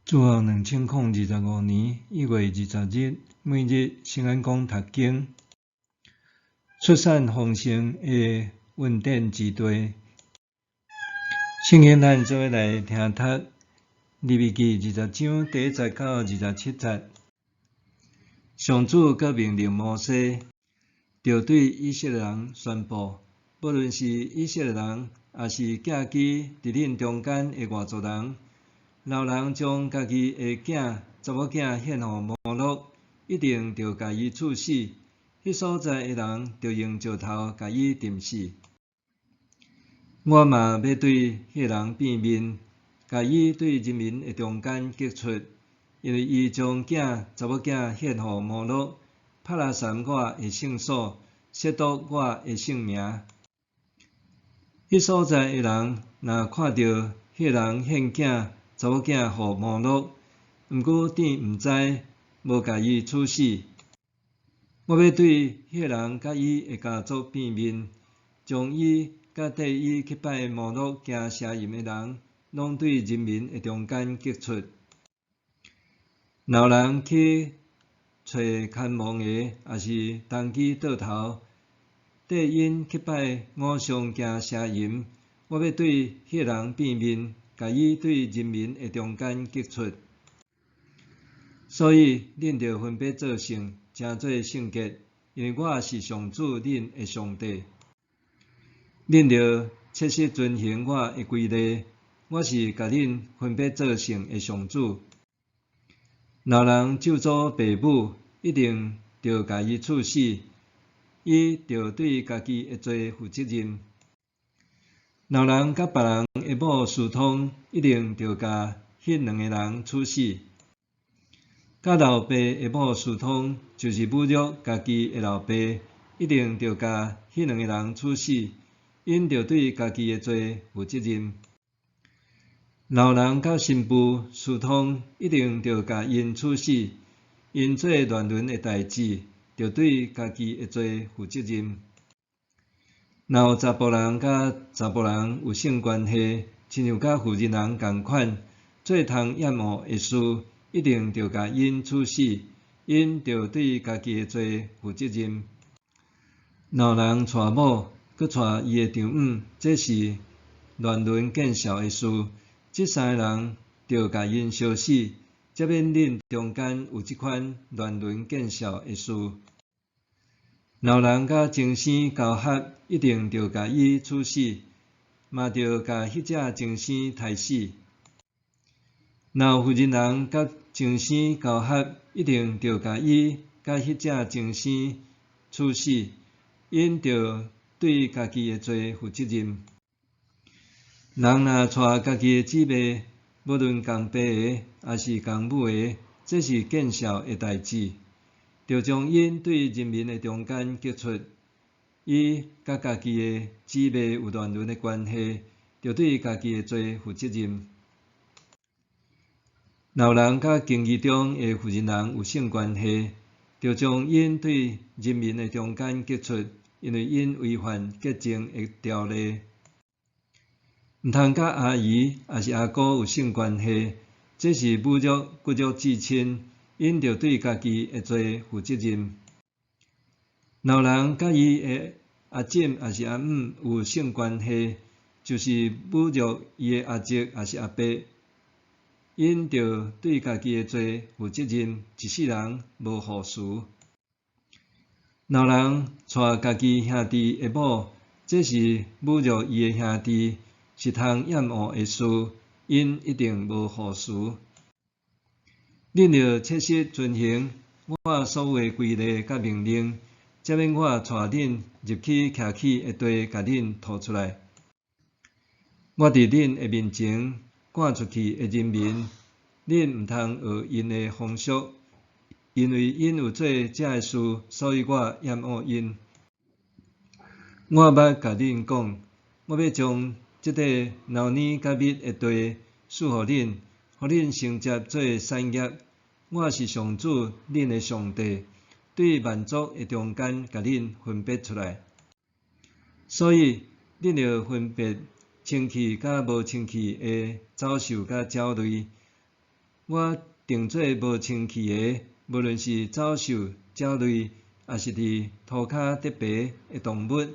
自学2025年1月20日，每日圣安宫读经，出产丰盛的稳定之地。圣经咱做伙来听读利未记20章第1节到27节。上主佮命令摩西，着对以色列人宣布，无论是以色列人，也是寄居伫恁中间的外族人，老人将家己的查某囝献互摩洛，一定着家己处死。迄所在的人着用石头家己钉死。我嘛要对迄人变面，家己对人民的中间激出，因为伊将查某囝献互摩洛，拍拉散我的圣所，亵渎我的圣名。迄所在的人若看到迄人献查某囝互摩洛，毋过佯毋知，无家己处死，我要对迄人甲伊的家族变面，将伊甲缀伊去拜摩洛行邪淫的人，拢对人民的中间激出。老人去找看望的，也是当机倒头，缀因去拜偶像行邪淫，我要对迄人变面，家己对人民的中间激出。所以，恁着分别做圣，诚做圣洁，因为我是上主恁的上帝。恁着切实遵行我的规例，我是甲恁分别做圣的上主。老人咒诅爸母，一定着家己处死，伊着对家己的罪负责任。老人甲别人的某私通，一定着甲迄两个人处死。甲老爸的某私通，就是侮辱家己的老爸，一定着甲迄两个人处死，因着对家己的罪负责任。老人甲新妇私通，一定着甲因处死，因做乱伦的代志，着对家己的罪负责任。若有查甫人甲查甫人有性关系，亲像甲妇人人共款，做通厌恶的事，一定着甲因处死，因着对家己的罪负责任。老人娶某，佮娶伊的丈母，这是乱伦见效的事，这三个人着甲因烧死，则免恁中间有即款乱伦见效的事。老人甲精生交合，一定着甲伊处死，嘛着甲迄只精生杀死。若有妇人人甲精生交合，一定着甲伊甲迄只精生处死，因着对家己的罪负责任。人若娶家己的姊妹，无论共爸的，还是共母的，这是见效的代志，着将因对人民的中间激出。伊甲家己的姊妹有乱伦的关系，着对家己的罪负责任。老人甲经义中的妇人人有性关系，着将因对人民的中间激出，因为因违反洁净的条例。毋通甲阿姨也是阿哥有性关系，这是侮辱骨肉至亲，因着对家己的罪负责任。老人甲伊的阿婶也是阿姆有性关系，就是侮辱伊的阿叔也是阿伯，因着对家己的罪负责任，一世人无好事。老人娶家己兄弟的某，这是侮辱伊的兄弟，是通厌恶的事，因一定无好事。恁着切实遵行我所有的规例甲命令，则免我带恁入去徛起的地，甲恁拖出来。我伫恁的面前赶出去的人民，恁毋通学因的风俗，因为因有做遮的事，所以我厌恶因。我捌甲恁讲，我要将即块老年甲密的地赐互恁，互恁承接做产业。我是上主恁的上帝，对万族的中间甲恁分别出来。所以恁着分别清气甲无清气的走兽甲鸟类，我定做无清气的，无论是走兽、鸟类，也是伫涂骹得白的动物，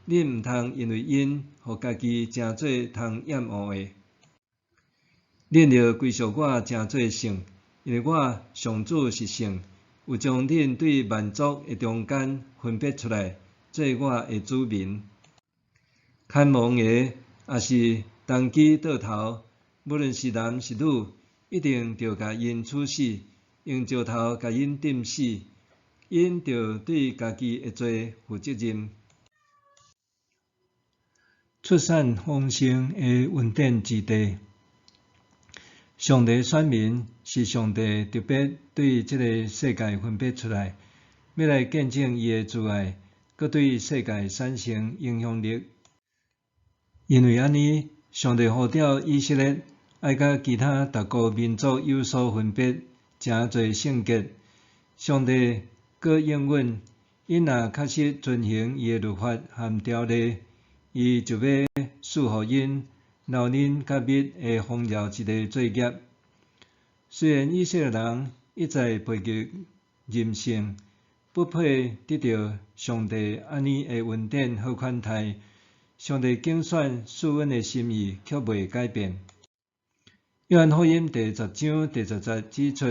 你毋通因为因，互家己诚做通厌恶的。恁着归属我诚做圣，因为我上主是圣，有将恁对万族的中间分别出来，做我的子民。看亡的，也是当机倒头，无论是男是女，一定着甲因处死，用石头甲因钉死，因着对家己的罪负责任。出产丰盛的恩典之地，上帝选民是上帝特别对这个世界分别出来，要来见证伊的慈爱，佮对世界产生影响力。因为安尼，上帝呼召以色列爱甲其他逐个民族有所分别，诚侪圣洁。上帝佮应允，因若确实遵行伊的律法和条例，伊就要赐予因留恁甲蜜的丰饶一个作业。虽然以色列人一再背逆任性，不配得到上帝安尼的恩典好款待，上帝竞选赐恩的心意却未改变。约翰福音第10章第10节指出，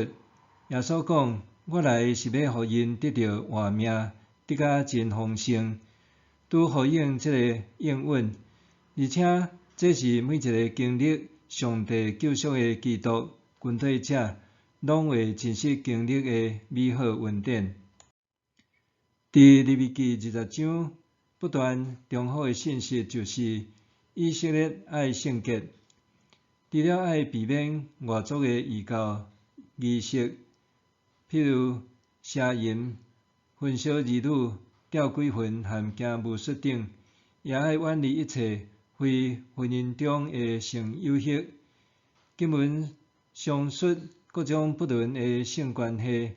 耶稣讲：“我来是要互因得到活命，得甲真丰盛。”拄回应这个应允，而且这是每一个经历上帝救赎的基督军队者，拢会真实经历的美好恩典。伫利未记20章不断重复的信息就是，以色列爱圣洁，除了爱避免外族的异教仪式，譬如邪淫、焚烧儿女、吊鬼魂和行巫术等，也爱远离一切非婚姻中的性游戏。经文详述各种不伦的性关系，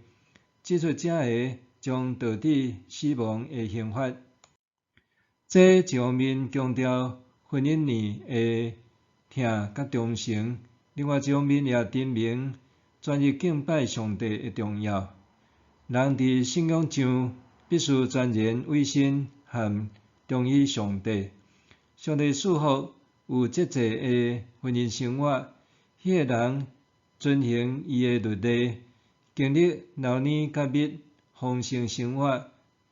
指出这个将导致死亡的刑罚。这一方面强调婚姻年的疼甲忠诚，另外一方面也证明专一敬拜上帝的重要。人伫信仰上必须全然委身和忠于上帝。上帝赐福有节制的婚姻生活，迄个人遵行伊的律例，经历老年甲蜜丰盛生活，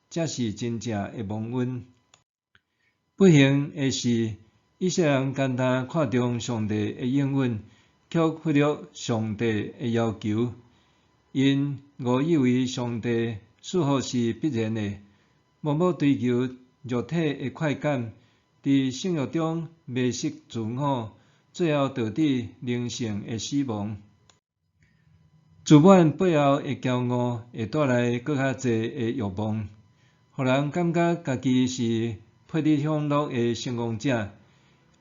才是真正的蒙恩。不幸的是，以色列人单单看重上帝的应允，却忽略上帝的要求。因误以为上帝赐福是必然的，默默追求肉体的快感，伫性欲中迷失自我，最后导致灵性的死亡。自满背后的骄傲会带来更较侪的欲望，互人感觉家己是配得享乐的成功者。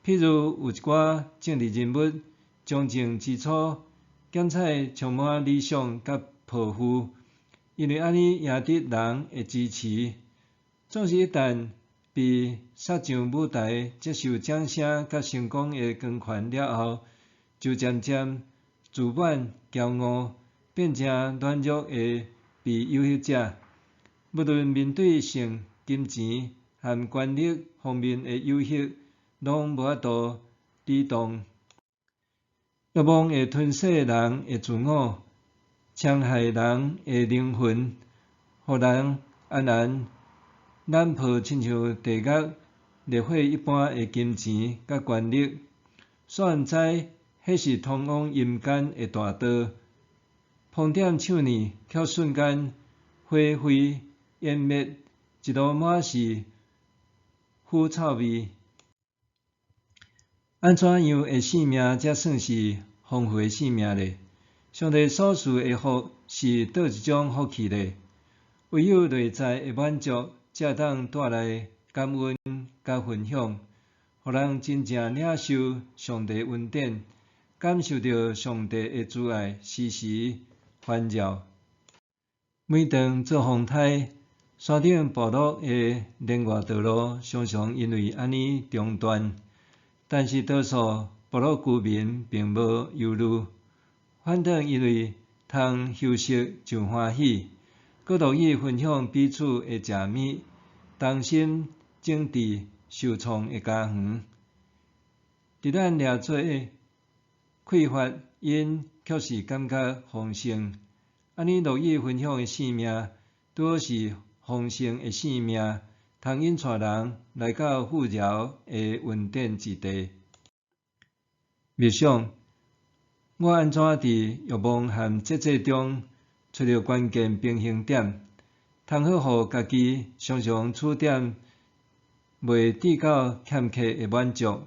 譬如有一寡政治人物，忠正之初，检采充满理想甲抱负，因为安尼赢得人的支持。总是一旦被杀上舞台，接受掌声甲成功的光环了后，就渐渐自满、骄傲，变成软弱的被诱惑者。无论面对性、金钱和权力方面的诱惑，拢无法度抵挡。欲望会吞噬人的自我，伤害人的灵魂，互人安然染泡亲像地狱烈火一般的金钱甲权力。煞毋知迄是通往阴间的大道，碰点手呢，却瞬间灰飞烟灭，一路满是腐臭味。安怎样的性命才算是丰富的性命呢？上帝所赐的福是倒一种福气呢？唯有内在的满足，才当带来感恩甲分享，互人真正领受上帝恩典，感受到上帝的慈爱，时时环绕。每当做风台，山顶部落的连外道路常常因为安尼中断。但是多数部落居民并无忧虑，反正因为通休息就欢喜，搁乐意分享彼此的食物，同心整治受创的家园。伫咱掠做匮乏，因却是感觉丰盛。安尼乐意分享的性命，拄好是丰盛的性命，通引带人来到富饶的稳定之地。默想，我安怎伫欲望和节制中找到关键平衡点，通好互家己常常取点袂致到欠缺的满足？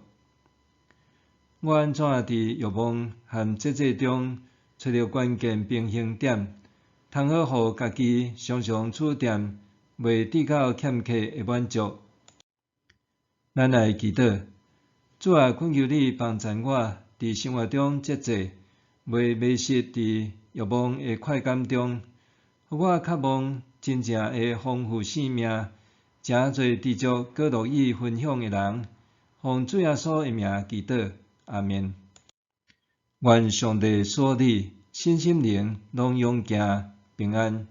我安怎伫欲望和节制中找到关键平衡点，通好互家己常常取点袂致到欠缺的满足？咱来祈祷，主啊，恳求你帮助我伫生活中节制，袂迷失伫欲望的快感中，互我渴望真正的丰富生命，真侪知足佮乐意分享的人。奉主耶稣的名祈祷，阿们。愿上帝所你身心灵拢永行平安。